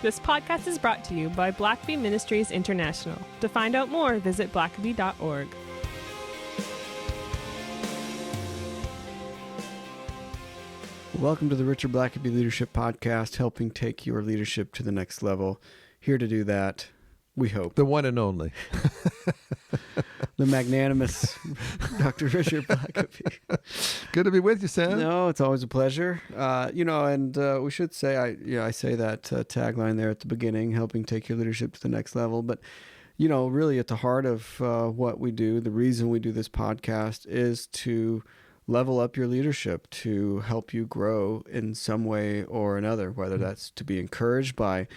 This podcast is brought to you by Blackaby Ministries International. To find out more, visit blackaby.org. Welcome to the Richard Blackaby Leadership Podcast, helping take your leadership to the next level. Here to do that, we hope. The one and only. The magnanimous Dr. Richard Blackaby. Good to be with you, Sam. No, it's always a pleasure. We should say, I say that tagline there at the beginning, helping take your leadership to the next level. But, really at the heart of what we do, the reason we do this podcast is to level up your leadership, to help you grow in some way or another, whether that's to be encouraged by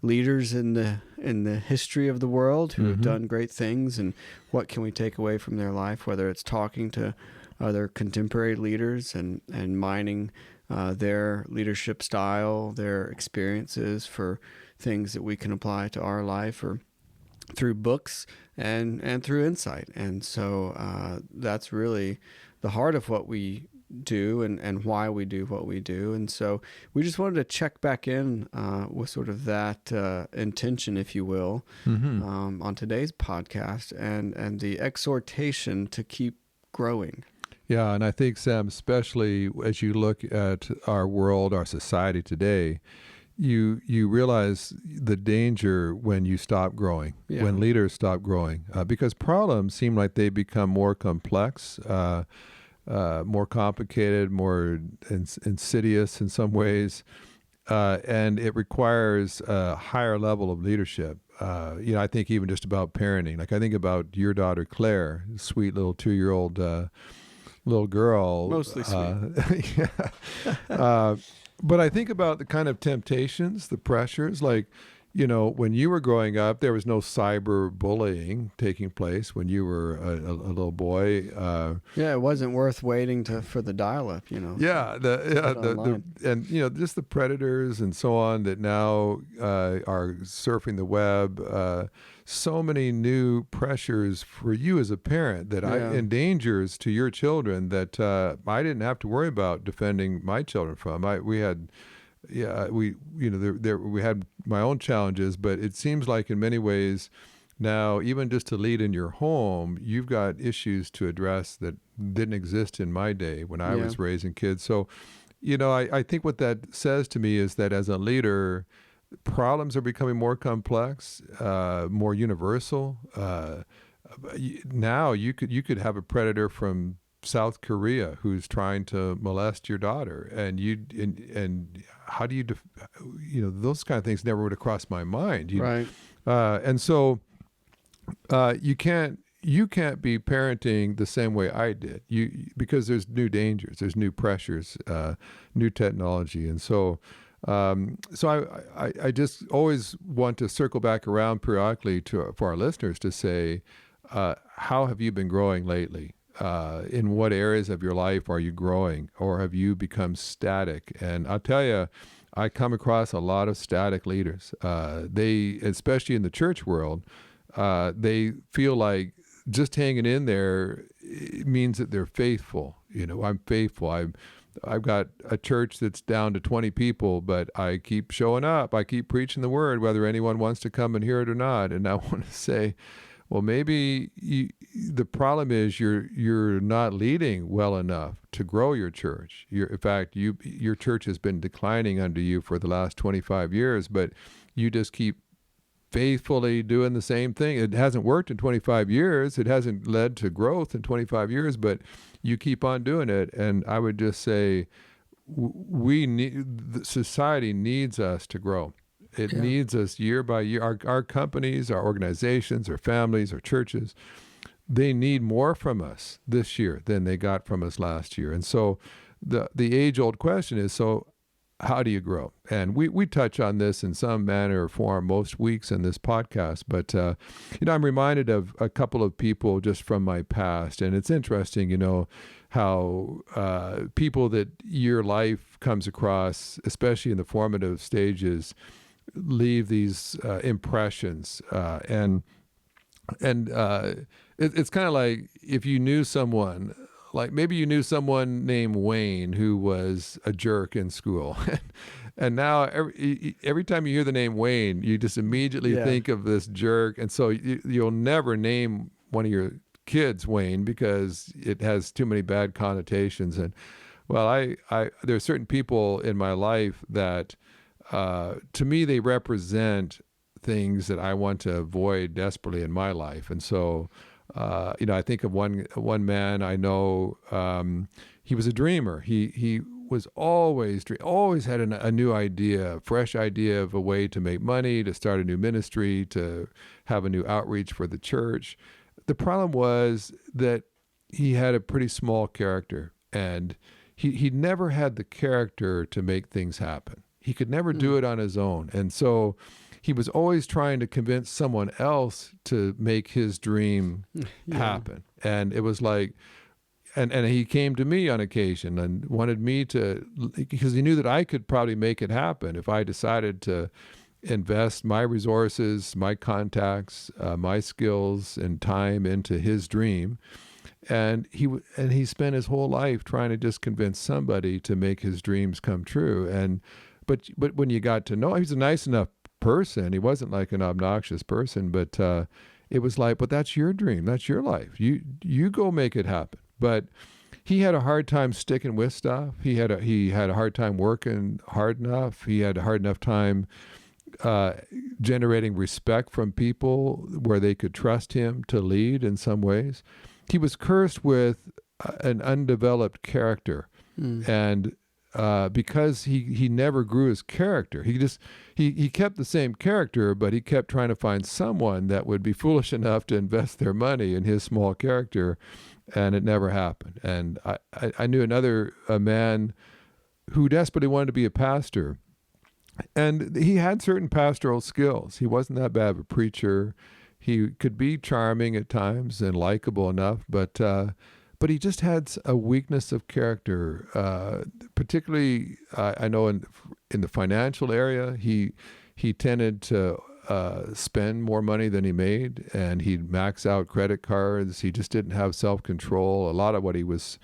leaders in the history of the world who have done great things, and what can we take away from their life, whether it's talking to other contemporary leaders and mining their leadership style, their experiences for things that we can apply to our life, or through books and through insight. And so that's really the heart of what we do and why we do what we do. And so we just wanted to check back in with sort of that intention, if you will, on today's podcast and the exhortation to keep growing. Yeah, and I think, Sam, especially as you look at our world, our society today, you realize the danger when you stop growing, when leaders stop growing, because problems seem like they become more complex, more complicated, more insidious in some ways, and it requires a higher level of leadership. I think even just about parenting. Like I think about your daughter Claire, sweet little 2-year-old little girl. Mostly sweet. But I think about the kind of temptations, the pressures, like, when you were growing up, there was no cyber bullying taking place when you were a little boy. It wasn't worth waiting for the dial-up, Yeah, just the predators and so on that now are surfing the web. So many new pressures for you as a parent that endangers to your children that I didn't have to worry about defending my children from. We had my own challenges, but it seems like in many ways now, even just to lead in your home, you've got issues to address that didn't exist in my day when I was raising kids. So, I think what that says to me is that as a leader, problems are becoming more complex, more universal. Now you could have a predator from South Korea who's trying to molest your daughter, and how do you those kind of things never would have crossed my mind, right? And so you can't be parenting the same way I did, because there's new dangers, there's new pressures, new technology, and so I just always want to circle back around periodically for our listeners to say, how have you been growing lately? In what areas of your life are you growing, or have you become static? And I'll tell you, I come across a lot of static leaders. They, especially in the church world, they feel like just hanging in there means that they're faithful. I'm faithful. I've got a church that's down to 20 people, but I keep showing up. I keep preaching the word, whether anyone wants to come and hear it or not. And I want to say, well, maybe the problem is you're not leading well enough to grow your church. In fact, your church has been declining under you for the last 25 years, but you just keep faithfully doing the same thing. It hasn't worked in 25 years. It hasn't led to growth in 25 years, but you keep on doing it. And I would just say society needs us to grow. It needs us year by year. Our companies, our organizations, our families, our churches, they need more from us this year than they got from us last year. And so the age-old question is, so how do you grow? And we touch on this in some manner or form most weeks in this podcast. But, I'm reminded of a couple of people just from my past. And it's interesting, how people that your life comes across, especially in the formative stages, leave these impressions. And it's kind of like if you knew someone like maybe you knew someone named Wayne who was a jerk in school. And now every time you hear the name Wayne, you just immediately Yeah. think of this jerk. And so you'll never name one of your kids Wayne because it has too many bad connotations. And well, there are certain people in my life that, to me, they represent things that I want to avoid desperately in my life. And so, I think of one man I know. He was a dreamer. He was always had a new idea, a fresh idea of a way to make money, to start a new ministry, to have a new outreach for the church. The problem was that he had a pretty small character, and he never had the character to make things happen. He could never do it on his own. And so he was always trying to convince someone else to make his dream happen. And it was like, and he came to me on occasion and wanted me to, because he knew that I could probably make it happen if I decided to invest my resources, my contacts, my skills and time into his dream. And he spent his whole life trying to just convince somebody to make his dreams come true. But when you got to know him, he was a nice enough person. He wasn't like an obnoxious person, but it was like, but that's your dream. That's your life. You go make it happen. But he had a hard time sticking with stuff. He had a hard time working hard enough. He had a hard enough time generating respect from people where they could trust him to lead in some ways. He was cursed with an undeveloped character. And because he never grew his character. He kept the same character, but he kept trying to find someone that would be foolish enough to invest their money in his small character, and it never happened. And I knew a man who desperately wanted to be a pastor, and he had certain pastoral skills. He wasn't that bad of a preacher. He could be charming at times and likable enough, but he just had a weakness of character, particularly I know in the financial area. He tended to spend more money than he made, and he'd max out credit cards. He just didn't have self-control. A lot of what he was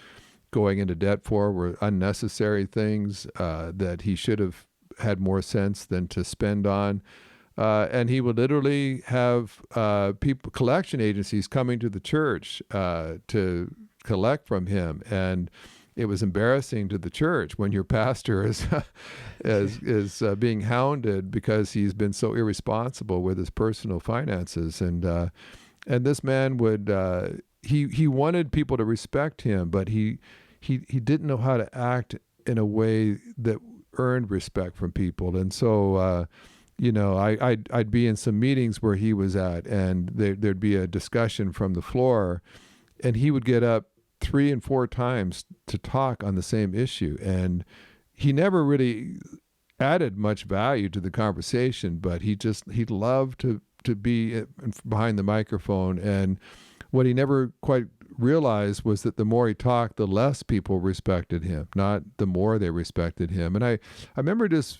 going into debt for were unnecessary things that he should have had more sense than to spend on. And he would literally have collection agencies coming to the church to collect from him, and it was embarrassing to the church when your pastor is being hounded because he's been so irresponsible with his personal finances. And this man would he wanted people to respect him, but he didn't know how to act in a way that earned respect from people. And so I'd be in some meetings where he was at, and there'd be a discussion from the floor, and he would get up 3 and 4 times to talk on the same issue. And he never really added much value to the conversation, but he loved to be behind the microphone. And what he never quite realized was that the more he talked, the less people respected him, not the more they respected him. And I remember just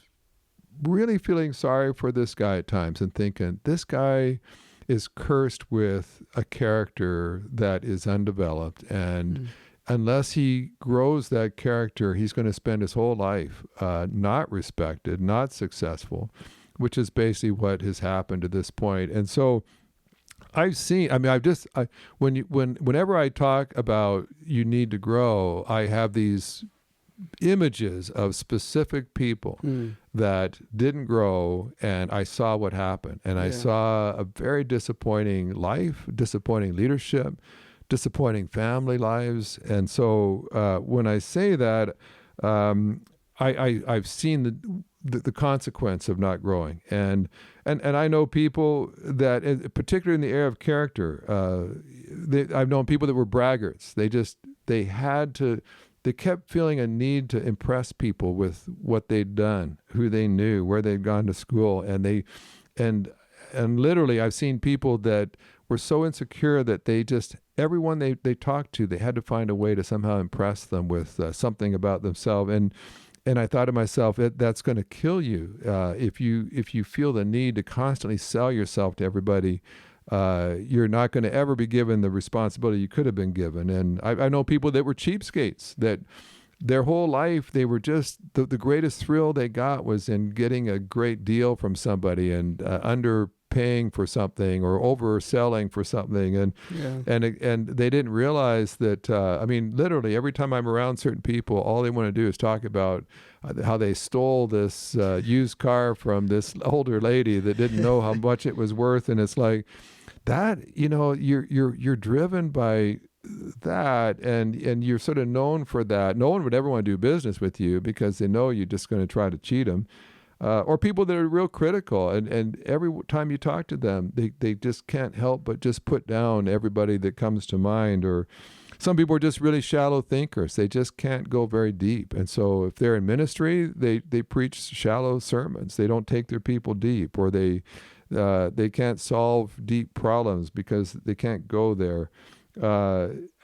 really feeling sorry for this guy at times and thinking, this guy is cursed with a character that is undeveloped, and unless he grows that character, he's going to spend his whole life not respected, not successful, which is basically what has happened to this point. And so whenever I talk about you need to grow, I have these images of specific people that didn't grow, and I saw what happened. And I saw a very disappointing life, disappointing leadership, disappointing family lives. And so when I say that, I've seen the consequence of not growing. And I know people that, particularly in the area of character, I've known people that were braggarts. They kept feeling a need to impress people with what they'd done, who they knew, where they'd gone to school. And literally I've seen people that were so insecure that everyone they talked to, they had to find a way to somehow impress them with something about themselves. And I thought to myself, that's going to kill you if you feel the need to constantly sell yourself to everybody. You're not going to ever be given the responsibility you could have been given. And I know people that were cheapskates, that their whole life they were just the greatest thrill they got was in getting a great deal from somebody and underpaying for something or overselling for something, and they didn't realize that. I mean, literally every time I'm around certain people, all they want to do is talk about how they stole this used car from this older lady that didn't know how much it was worth, and it's like that. You're driven by that, and you're sort of known for that. No one would ever want to do business with you because they know you're just going to try to cheat them. Or people that are real critical, and every time you talk to them, they just can't help but just put down everybody that comes to mind. Or some people are just really shallow thinkers. They just can't go very deep. And so if they're in ministry, they preach shallow sermons. They don't take their people deep, or they can't solve deep problems because they can't go there.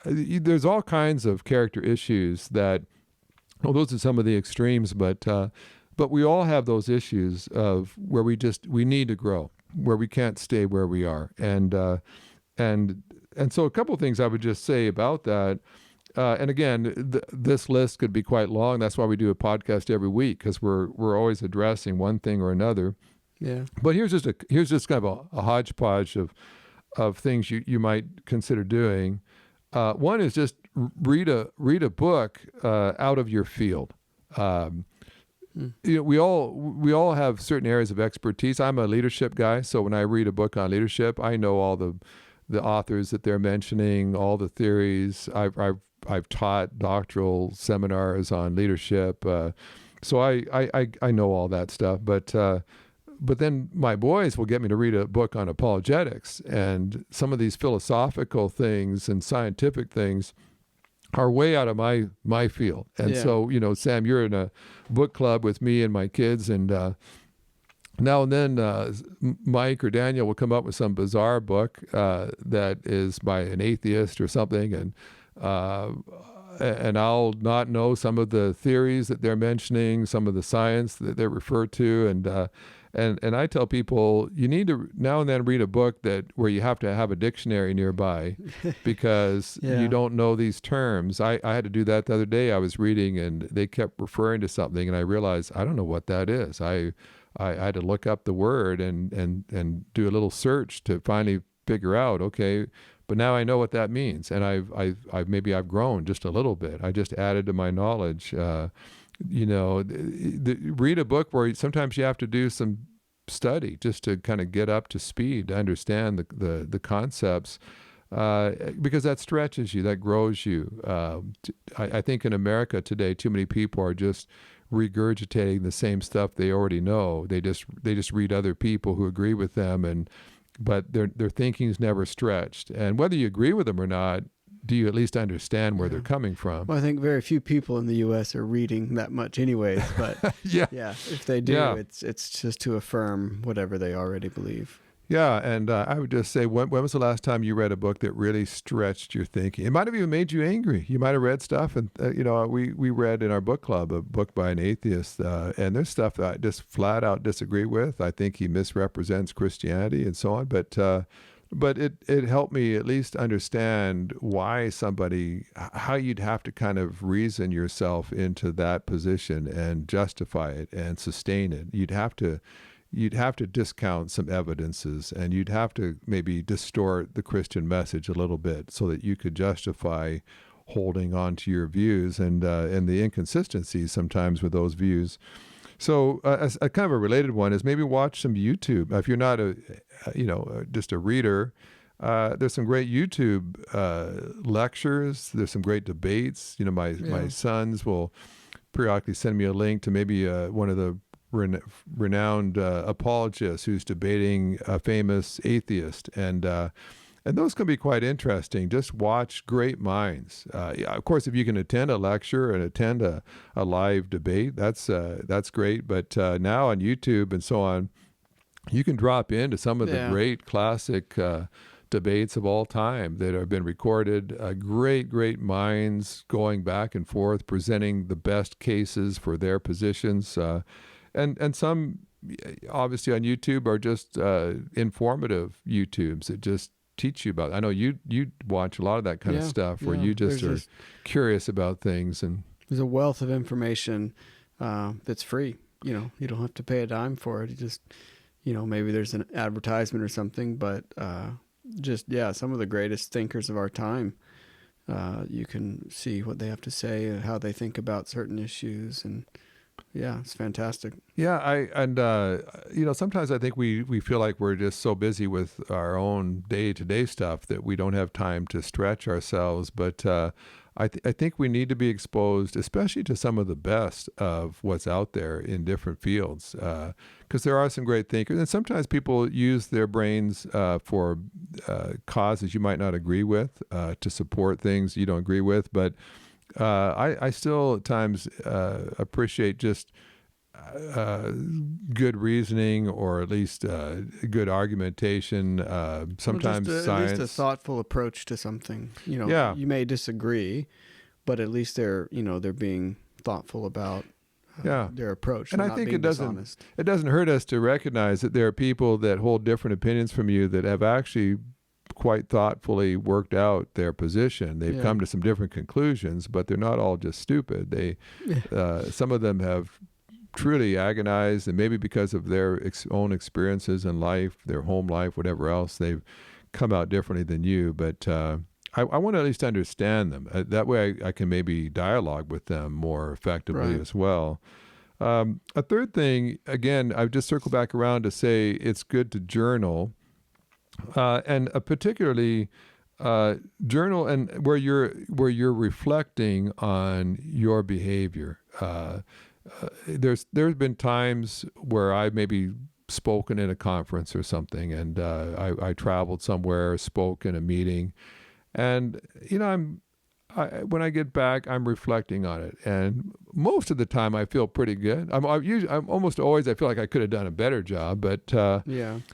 There's all kinds of character issues that, those are some of the extremes, but we all have those issues of where we need to grow, where we can't stay where we are. And so a couple of things I would just say about that. And again, this list could be quite long. That's why we do a podcast every week, because we're always addressing one thing or another. Yeah. But here's just kind of a hodgepodge of things you might consider doing. One is just read a book out of your field. We all have certain areas of expertise. I'm a leadership guy, so when I read a book on leadership, I know all the authors that they're mentioning, all the theories. I've taught doctoral seminars on leadership, so I know all that stuff. But then my boys will get me to read a book on apologetics, and some of these philosophical things and scientific things are way out of my field. And so, Sam, you're in a book club with me and my kids, and now and then Mike or Daniel will come up with some bizarre book that is by an atheist or something, and I'll not know some of the theories that they're mentioning, some of the science that they're referred to, and I tell people, you need to now and then read a book where you have to have a dictionary nearby because you don't know these terms. I had to do that the other day. I was reading and they kept referring to something, and I realized I don't know what that is. I had to look up the word and do a little search to finally figure out, okay, but now I know what that means, and I've grown just a little bit. I just added to my knowledge. Read a book where sometimes you have to do some study just to kind of get up to speed, to understand the concepts, because that stretches you, that grows you. I think in America today, too many people are just regurgitating the same stuff they already know. They just read other people who agree with them, but their thinking's never stretched. And whether you agree with them or not, do you at least understand where they're coming from? Well, I think very few people in the U.S. are reading that much anyways, but if they do, it's just to affirm whatever they already believe. Yeah, and I would just say, when was the last time you read a book that really stretched your thinking? It might have even made you angry. You might have read stuff, and we read in our book club a book by an atheist, and there's stuff that I just flat out disagree with. I think he misrepresents Christianity and so on, but it helped me at least understand how you'd have to kind of reason yourself into that position and justify it and sustain it. You'd have to discount some evidences, and you'd have to maybe distort the Christian message a little bit so that you could justify holding on to your views and the inconsistencies sometimes with those views. So a kind of a related one is maybe watch some YouTube. If you're not just a reader, there's some great YouTube lectures. There's some great debates. My sons will periodically send me a link to maybe one of the renowned apologists who's debating a famous atheist, and those can be quite interesting. Just watch great minds. Of course, if you can attend a lecture and attend a live debate, that's great. But now on YouTube and so on, you can drop into some of the great classic debates of all time that have been recorded. Great minds going back and forth, presenting the best cases for their positions. And some obviously on YouTube or just informative YouTubes that just teach you about. I know you watch a lot of that kind of stuff where you just are curious about things, and there's a wealth of information that's free. You don't have to pay a dime for it. You just, maybe there's an advertisement or something, but some of the greatest thinkers of our time, you can see what they have to say and how they think about certain issues, and it's fantastic. Yeah, sometimes I think we feel like we're just so busy with our own day-to-day stuff that we don't have time to stretch ourselves. But I think we need to be exposed, especially to some of the best of what's out there in different fields, because there are some great thinkers. And sometimes people use their brains for causes you might not agree with, to support things you don't agree with. But I still at times appreciate just good reasoning, or at least good argumentation. Sometimes science, at least a thoughtful approach to something. You may disagree, but at least they're being thoughtful about their approach. And I think it doesn't hurt us to recognize that there are people that hold different opinions from you that have actually quite thoughtfully worked out their position. They've come to some different conclusions, but they're not all just stupid. Some of them have truly agonized, and maybe because of their own experiences in life, their home life, whatever else, they've come out differently than you. But I want to at least understand them. That way I can maybe dialogue with them more effectively as well. A third thing, again, I've just circled back around to say it's good to journal. And particularly journal and where you're reflecting on your behavior. There's been times where I maybe spoken in a conference or something, and I traveled somewhere, spoke in a meeting, and when I get back, I'm reflecting on it, and most of the time I feel pretty good. I'm almost always I feel like I could have done a better job, but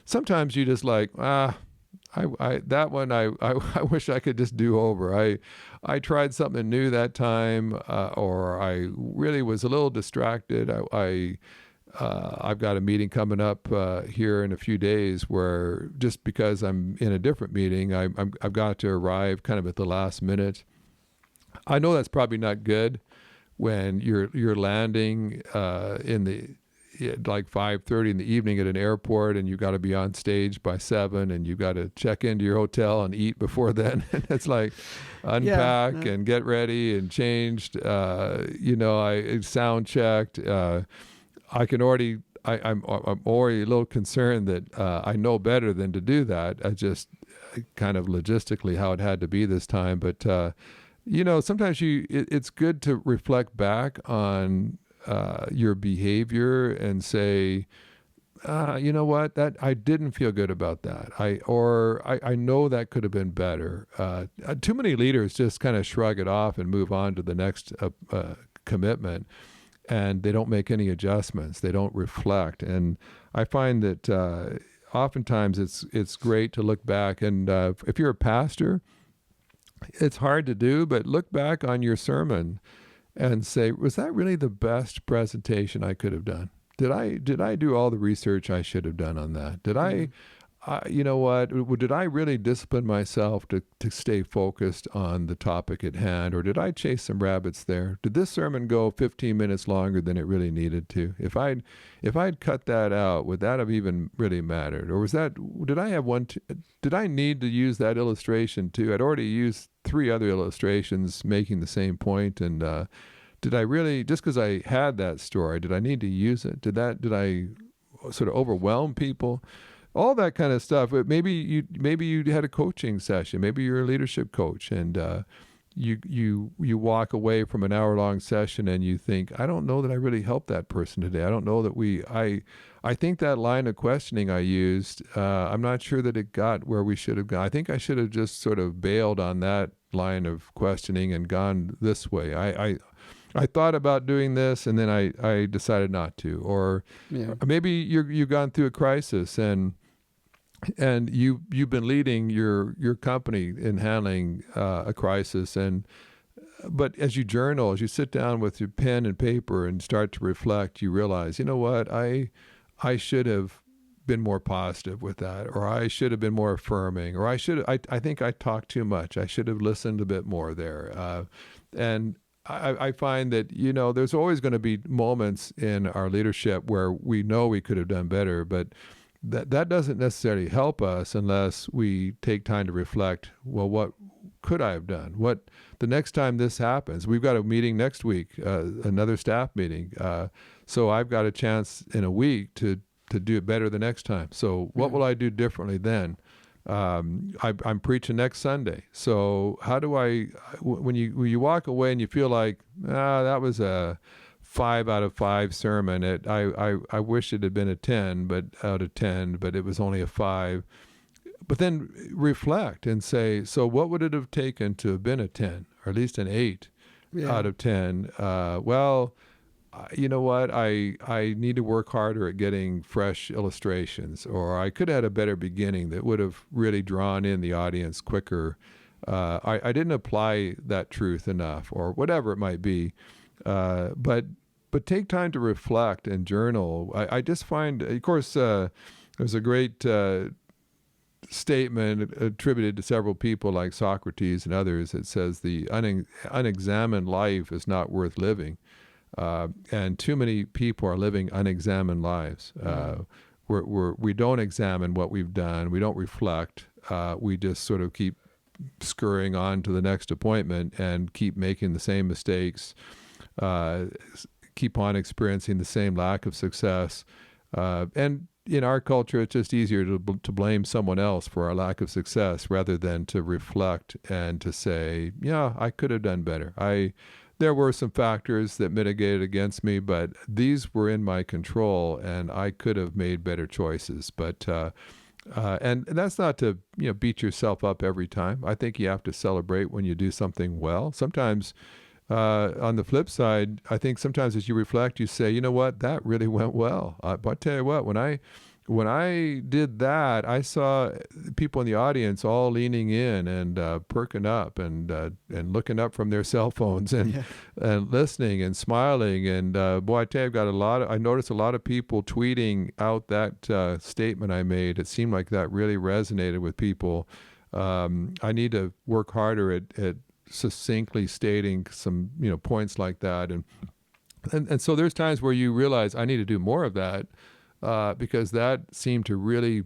sometimes you just like that one I wish I could just do over. I tried something new that time, or I really was a little distracted. I've got a meeting coming up here in a few days where just because I'm in a different meeting, I've got to arrive kind of at the last minute. I know that's probably not good when you're landing like 5:30 in the evening at an airport, and you've got to be on stage by 7, and you've got to check into your hotel and eat before then. And it's like unpack and get ready and changed. I sound checked. I'm already a little concerned that I know better than to do that. I just kind of logistically how it had to be this time, but. Sometimes it's good to reflect back on your behavior and say, you know what, that I didn't feel good about that. I know that could have been better. Too many leaders just kind of shrug it off and move on to the next commitment, and they don't make any adjustments. They don't reflect. And I find that oftentimes it's great to look back, and if you're a pastor, it's hard to do, but look back on your sermon and say, was that really the best presentation I could have done? Did I do all the research I should have done on that? Did did I really discipline myself to stay focused on the topic at hand, or did I chase some rabbits there? Did this sermon go 15 minutes longer than it really needed to? If I'd cut that out, would that have even really mattered? Or did I need to use that illustration too? I'd already used 3 other illustrations making the same point, and did I really, just because I had that story, did I need to use it? Did I sort of overwhelm people? All that kind of stuff. But maybe you had a coaching session. Maybe you're a leadership coach, and you walk away from an hour-long session and you think, I don't know that I really helped that person today. I don't know that I think that line of questioning I used, I'm not sure that it got where we should have gone. I think I should have just sort of bailed on that line of questioning and gone this way. I thought about doing this, and then I decided not to. Or maybe you've gone through a crisis, and you've been leading your company in handling a crisis, but as you journal, as you sit down with your pen and paper and start to reflect, you realize, you know what, I I should have been more positive with that, or I should have been more affirming, or I think I talked too much. I should have listened a bit more there. And I find that, there's always going to be moments in our leadership where we know we could have done better, but that doesn't necessarily help us unless we take time to reflect, well, what could I have done? What the next time this happens? We've got a meeting next week, another staff meeting. So I've got a chance in a week to do it better the next time. So what will I do differently then? I'm preaching next Sunday. So how do when you walk away and you feel like, that was a 5 out of 5 sermon. I wish it had been a 10, out of 10, but it was only a 5. But then reflect and say, so what would it have taken to have been a 10 or at least an 8 out of 10? Well, you know what? I need to work harder at getting fresh illustrations, or I could have had a better beginning that would have really drawn in the audience quicker. I didn't apply that truth enough, or whatever it might be. But take time to reflect and journal. I just find, of course, there's a great statement attributed to several people like Socrates and others that says the unexamined life is not worth living. And too many people are living unexamined lives. We don't examine what we've done. We don't reflect. We just sort of keep scurrying on to the next appointment and keep making the same mistakes, keep on experiencing the same lack of success. And in our culture, it's just easier to blame someone else for our lack of success rather than to reflect and to say, yeah, I could have done better. There were some factors that mitigated against me, but these were in my control, and I could have made better choices. But and that's not to beat yourself up every time. I think you have to celebrate when you do something well. Sometimes, on the flip side, I think sometimes as you reflect, you say, you know what, that really went well. But I tell you what, when I did that, I saw people in the audience all leaning in and perking up and looking up from their cell phones and listening and smiling. And boy, I tell you, I noticed a lot of people tweeting out that statement I made. It seemed like that really resonated with people. I need to work harder at succinctly stating some points like that. And so there's times where you realize I need to do more of that. Because that seemed to really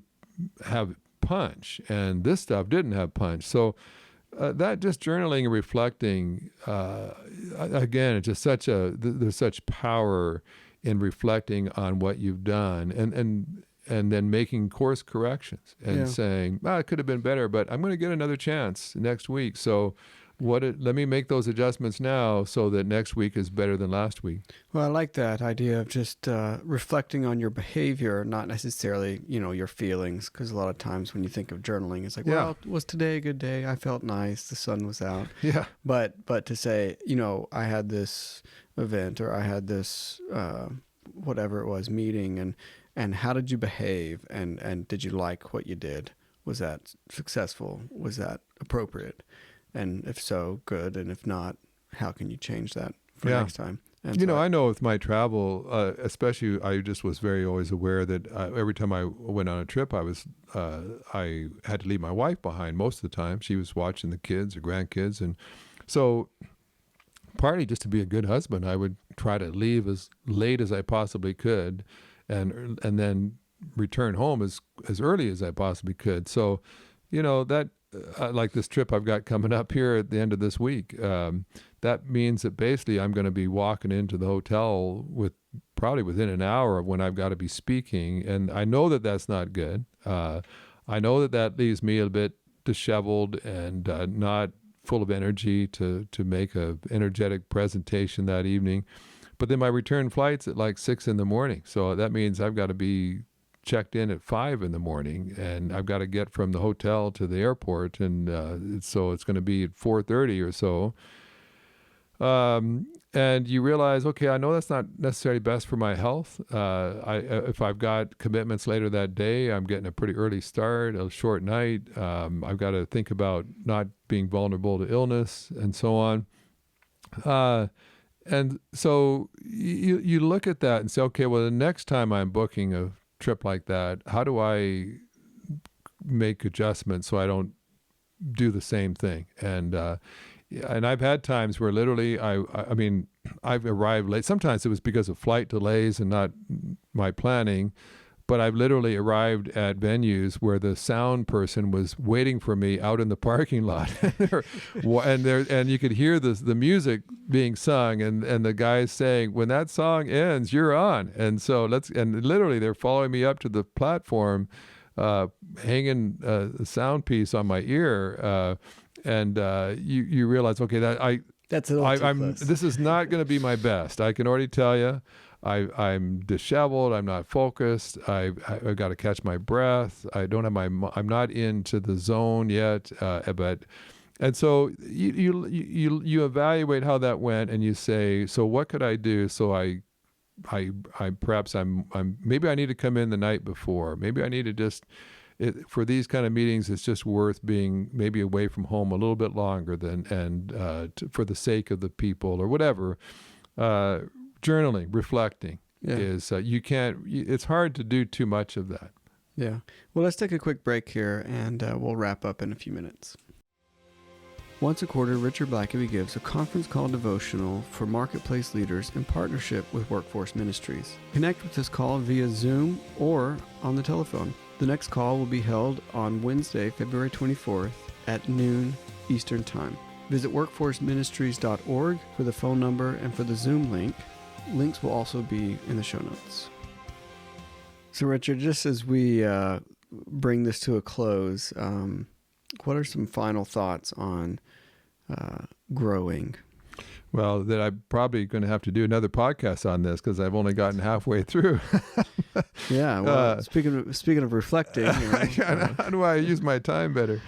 have punch, and this stuff didn't have punch. So that just journaling and reflecting, again, it's just there's such power in reflecting on what you've done, and then making course corrections and saying, it could have been better, but I'm going to get another chance next week. So let me make those adjustments now so that next week is better than last week. Well, I like that idea of just reflecting on your behavior, not necessarily, your feelings, because a lot of times when you think of journaling, it's like, well, was today a good day? I felt nice. The sun was out. Yeah. But to say, I had this event, or I had this, whatever it was, meeting, and how did you behave? And did you like what you did? Was that successful? Was that appropriate? And if so, good. And if not, how can you change that for next time? And I know with my travel, especially, I just was always aware that every time I went on a trip, I had to leave my wife behind most of the time. She was watching the kids or grandkids. And so partly just to be a good husband, I would try to leave as late as I possibly could and then return home as early as I possibly could. So, that like this trip I've got coming up here at the end of this week, that means that basically I'm going to be walking into the hotel probably within an hour of when I've got to be speaking. And I know that that's not good. I know that leaves me a bit disheveled and not full of energy to make a energetic presentation that evening. But then my return flight's at like 6 a.m. So that means I've got to be checked in at 5 a.m, and I've got to get from the hotel to the airport, and so it's going to be at 4:30 or so. And you realize, okay, I know that's not necessarily best for my health. If I've got commitments later that day, I'm getting a pretty early start, a short night. I've got to think about not being vulnerable to illness and so on. And so you look at that and say, okay, well, the next time I'm booking a trip like that, how do I make adjustments so I don't do the same thing? And I've had times where literally I mean, I've arrived late. Sometimes it was because of flight delays and not my planning, but I've literally arrived at venues where the sound person was waiting for me out in the parking lot, and you could hear the music being sung, and the guys saying, "When that song ends, you're on." And so and literally they're following me up to the platform, hanging a sound piece on my ear, and you realize, okay, that's a little too close. This is not going to be my best. I can already tell you. I'm disheveled. I'm not focused. I've got to catch my breath. I don't have I'm not into the zone yet. And so you evaluate how that went, and you say, so what could I do? So I perhaps maybe I need to come in the night before. Maybe I need to just, for these kind of meetings, it's just worth being maybe away from home a little bit longer for the sake of the people or whatever. Journaling, reflecting is it's hard to do too much of that. Yeah. Well, let's take a quick break here, and we'll wrap up in a few minutes. Once a quarter, Richard Blackaby gives a conference call devotional for marketplace leaders in partnership with Workforce Ministries. Connect with this call via Zoom or on the telephone. The next call will be held on Wednesday, February 24th at noon Eastern Time. Visit workforceministries.org for the phone number and for the Zoom link. Links will also be in the show notes. So, Richard, just as we bring this to a close, what are some final thoughts on growing? Well, that I'm probably going to have to do another podcast on this because I've only gotten halfway through. Yeah. Well, speaking of reflecting, how do I use my time better?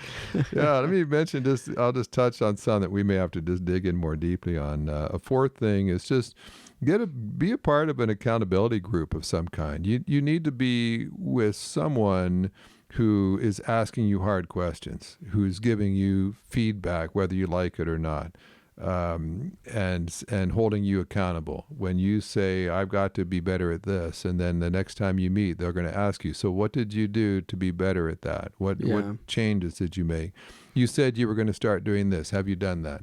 Yeah. Let me mention I'll just touch on some that we may have to just dig in more deeply on. A fourth thing is just be a part of an accountability group of some kind. You need to be with someone who is asking you hard questions, who's giving you feedback, whether you like it or not. And holding you accountable when you say, I've got to be better at this. And then the next time you meet, they're going to ask you, so what did you do to be better at that? What changes did you make? You said you were going to start doing this. Have you done that?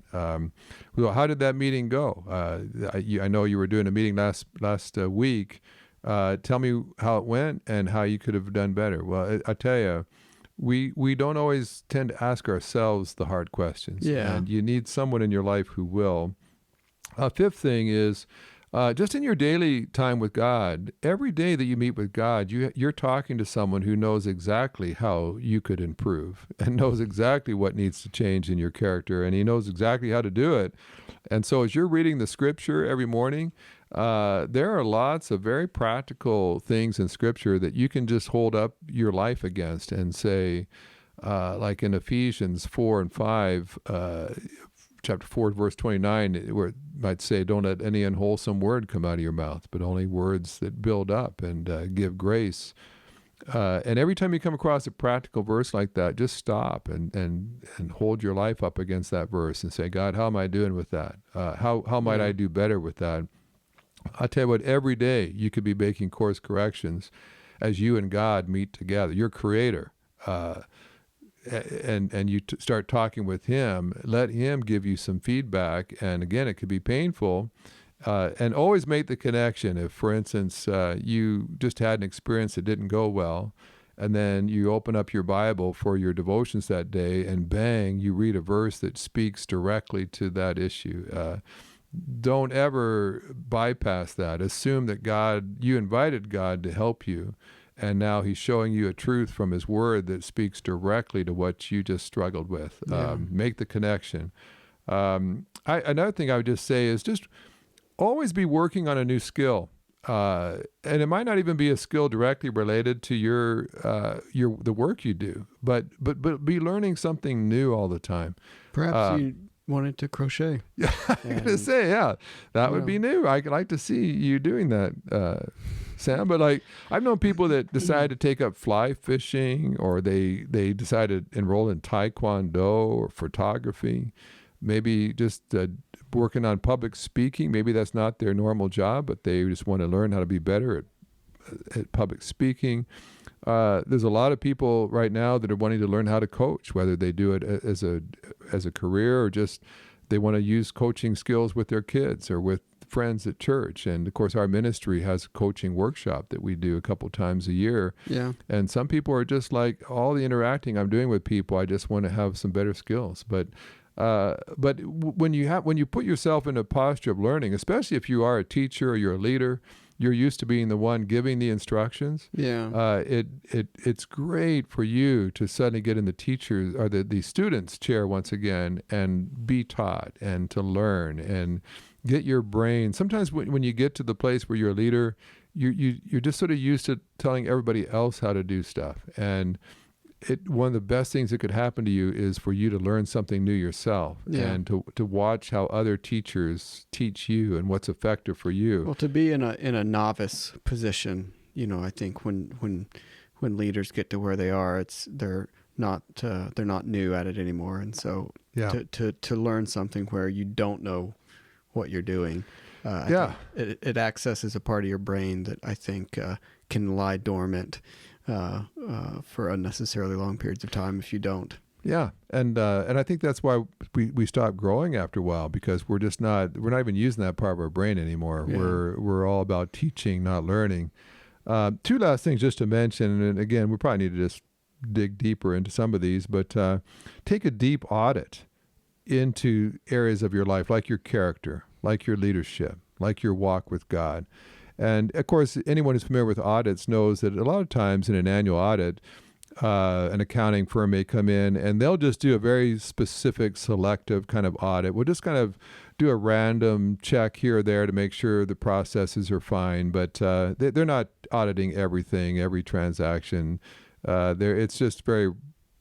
Well, how did that meeting go? I know you were doing a meeting last week. Tell me how it went and how you could have done better. Well, I tell you, we don't always tend to ask ourselves the hard questions. Yeah. And you need someone in your life who will. Fifth thing is, just in your daily time with God, every day that you meet with God, you're talking to someone who knows exactly how you could improve and knows exactly what needs to change in your character, and he knows exactly how to do it. And so as you're reading the scripture every morning, there are lots of very practical things in Scripture that you can just hold up your life against and say, like in Ephesians 4 and 5, chapter 4, verse 29, where it might say, don't let any unwholesome word come out of your mouth, but only words that build up and give grace. And every time you come across a practical verse like that, just stop and hold your life up against that verse and say, God, how am I doing with that? How might I do better with that? I'll tell you what, every day you could be making course corrections as you and God meet together, your Creator, and you start talking with Him. Let Him give you some feedback, and again, it could be painful, and always make the connection. If, for instance, you just had an experience that didn't go well, and then you open up your Bible for your devotions that day, and bang, you read a verse that speaks directly to that issue. Don't ever bypass that. Assume that you invited God to help you, and now He's showing you a truth from His Word that speaks directly to what you just struggled with. Yeah. Make the connection. Another thing I would just say is just always be working on a new skill. And it might not even be a skill directly related to the work you do, but be learning something new all the time. Perhaps you wanted to crochet. Yeah, I'm going to say, that would be new. I'd like to see you doing that, Sam. But I've known people that decide to take up fly fishing, or they decide to enroll in Taekwondo or photography, maybe just working on public speaking. Maybe that's not their normal job, but they just want to learn how to be better at public speaking. There's a lot of people right now that are wanting to learn how to coach, whether they do it as a career or just they want to use coaching skills with their kids or with friends at church. And of course, our ministry has a coaching workshop that we do a couple times a year. Yeah. And some people are just like, all the interacting I'm doing with people, I just want to have some better skills. But when you put yourself in a posture of learning, especially if you are a teacher or you're a leader, you're used to being the one giving the instructions. Yeah. It's great for you to suddenly get in the teachers or the students' chair once again and be taught and to learn and get your brain. Sometimes when you get to the place where you're a leader, you're just sort of used to telling everybody else how to do stuff. And one of the best things that could happen to you is for you to learn something new yourself and to watch how other teachers teach you and what's effective for you. Well, to be in a novice position, I think when leaders get to where they are, they're not new at it anymore, and so to learn something where you don't know what you're doing, I think it accesses a part of your brain that I think can lie dormant for unnecessarily long periods of time if you don't. Yeah, and I think that's why we stop growing after a while, because we're not even using that part of our brain anymore. Yeah. We're all about teaching, not learning. Two last things just to mention, and again, we probably need to just dig deeper into some of these, but take a deep audit into areas of your life, like your character, like your leadership, like your walk with God. And of course, anyone who's familiar with audits knows that a lot of times in an annual audit, an accounting firm may come in and they'll just do a very specific, selective kind of audit. We'll just kind of do a random check here or there to make sure the processes are fine, but they're not auditing everything, every transaction. It's just very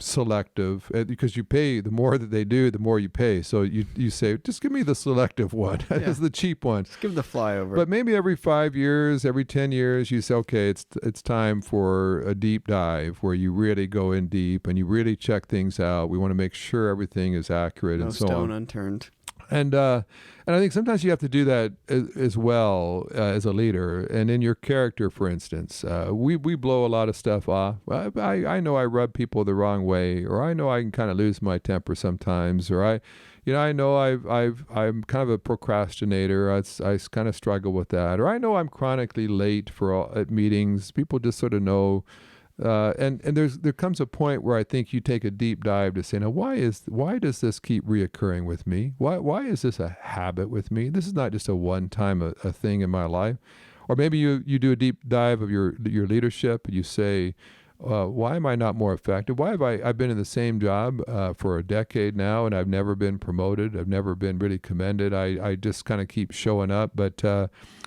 selective, because you pay, the more that they do, the more you pay. So you say, just give me the selective one. It's the cheap one. Just give the flyover. But maybe every 5 years, every 10 years, you say, okay, it's time for a deep dive where you really go in deep and you really check things out. We want to make sure everything is accurate and so on. No stone unturned. And I think sometimes you have to do that as well as a leader. And in your character, for instance, we blow a lot of stuff off. I know I rub people the wrong way, or I know I can kind of lose my temper sometimes, or I know I'm kind of a procrastinator. I kind of struggle with that, or I know I'm chronically late at meetings. People just sort of know. And there comes a point where I think you take a deep dive to say, now, why does this keep reoccurring with me? Why is this a habit with me? This is not just a one-time a thing in my life. Or maybe you do a deep dive of your leadership and you say, why am I not more effective? Why have I've been in the same job for a decade now and I've never been promoted? I've never been really commended. I just kind of keep showing up. But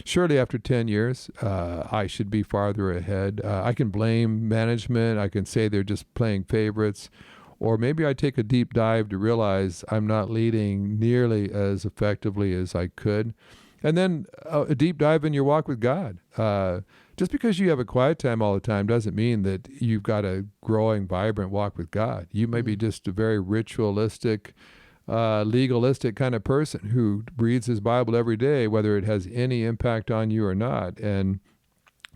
surely after 10 years, I should be farther ahead. I can blame management. I can say they're just playing favorites. Or maybe I take a deep dive to realize I'm not leading nearly as effectively as I could. And then a deep dive in your walk with God. Just because you have a quiet time all the time doesn't mean that you've got a growing, vibrant walk with God. You may be just a very ritualistic, legalistic kind of person who reads his Bible every day, whether it has any impact on you or not. And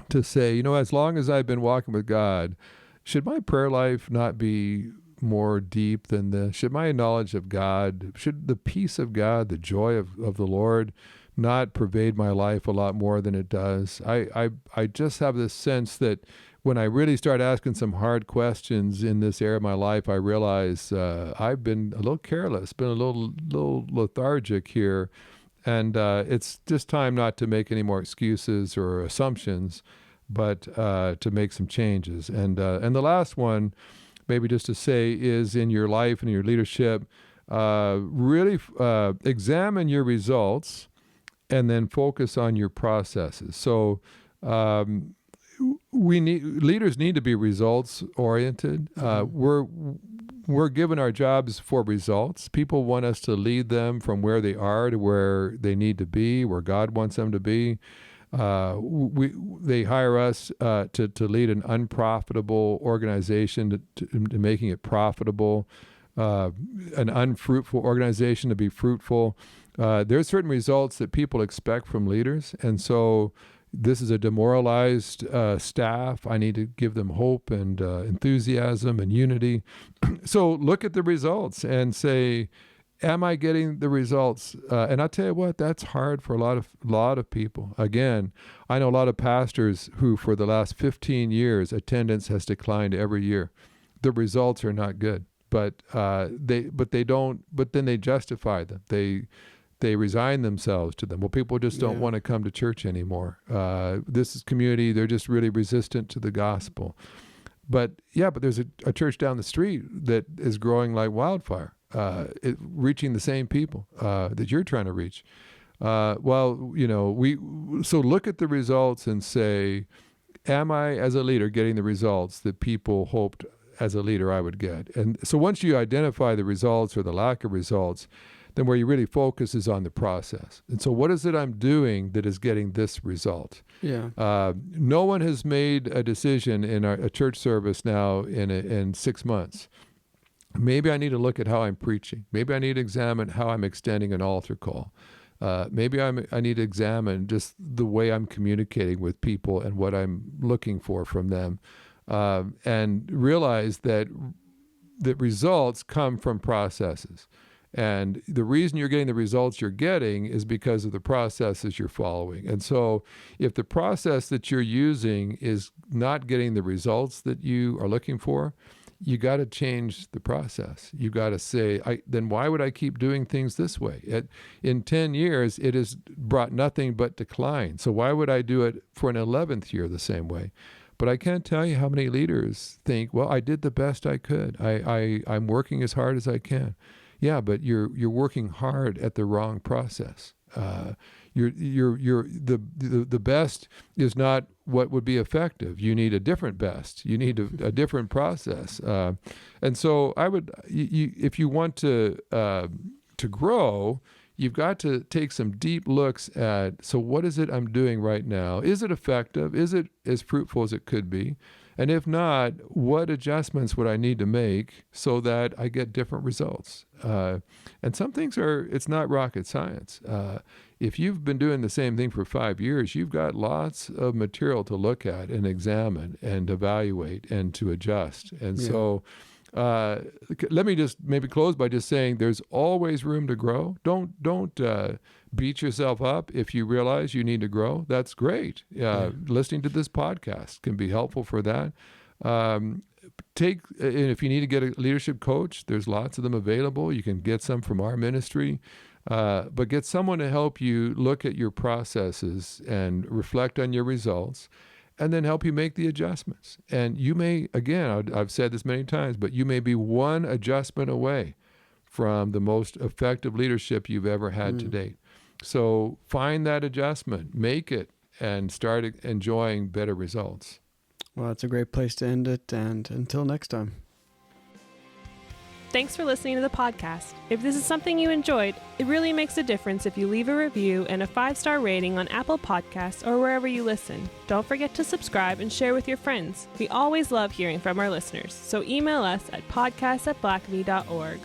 to say, as long as I've been walking with God, should my prayer life not be more deep than this? Should my knowledge of God, should the peace of God, the joy of the Lord not pervade my life a lot more than it does? I just have this sense that when I really start asking some hard questions in this area of my life, I realize I've been a little careless, been a little lethargic here, and it's just time not to make any more excuses or assumptions, but to make some changes. And the last one, maybe just to say, is in your life and your leadership, really examine your results and then focus on your processes. So leaders need to be results oriented. We're given our jobs for results. People want us to lead them from where they are to where they need to be, where God wants them to be. They hire us to lead an unprofitable organization to making it profitable, an unfruitful organization to be fruitful. There's certain results that people expect from leaders, and so this is a demoralized staff. I need to give them hope and enthusiasm and unity. So look at the results and say, am I getting the results? And I'll tell you what, that's hard for a lot of people. Again, I know a lot of pastors who for the last 15 years, attendance has declined every year. The results are not good, but then they justify them. They resign themselves to them. Well, people just don't want to come to church anymore. This is community. They're just really resistant to the gospel. But there's a church down the street that is growing like wildfire, reaching the same people that you're trying to reach. So look at the results and say, am I, as a leader, getting the results that people hoped as a leader I would get? And so once you identify the results or the lack of results, then where you really focus is on the process. And so what is it I'm doing that is getting this result? Yeah. No one has made a decision in a church service now in 6 months. Maybe I need to look at how I'm preaching. Maybe I need to examine how I'm extending an altar call. Maybe I need to examine just the way I'm communicating with people and what I'm looking for from them. And realize that results come from processes. And the reason you're getting the results you're getting is because of the processes you're following. And so if the process that you're using is not getting the results that you are looking for, you got to change the process. You got to say, then why would I keep doing things this way? In 10 years, it has brought nothing but decline. So why would I do it for an 11th year the same way? But I can't tell you how many leaders think, well, I did the best I could. I'm working as hard as I can. Yeah, but you're working hard at the wrong process. The best is not what would be effective. You need a different best. You need a different process. And so if you want to grow, you've got to take some deep looks at, so what is it I'm doing right now? Is it effective? Is it as fruitful as it could be? And if not, what adjustments would I need to make so that I get different results? And some things it's not rocket science. If you've been doing the same thing for 5 years, you've got lots of material to look at and examine and evaluate and to adjust. And so let me just maybe close by just saying there's always room to grow. Don't beat yourself up if you realize you need to grow. That's great. Listening to this podcast can be helpful for that. If you need to get a leadership coach, there's lots of them available. You can get some from our ministry. But get someone to help you look at your processes and reflect on your results, and then help you make the adjustments. And you may, again, I've said this many times, but you may be one adjustment away from the most effective leadership you've ever had to date. So find that adjustment, make it, and start enjoying better results. Well, it's a great place to end it. And until next time. Thanks for listening to the podcast. If this is something you enjoyed, it really makes a difference if you leave a review and a 5-star rating on Apple Podcasts or wherever you listen. Don't forget to subscribe and share with your friends. We always love hearing from our listeners, so email us at podcast@blackaby.org.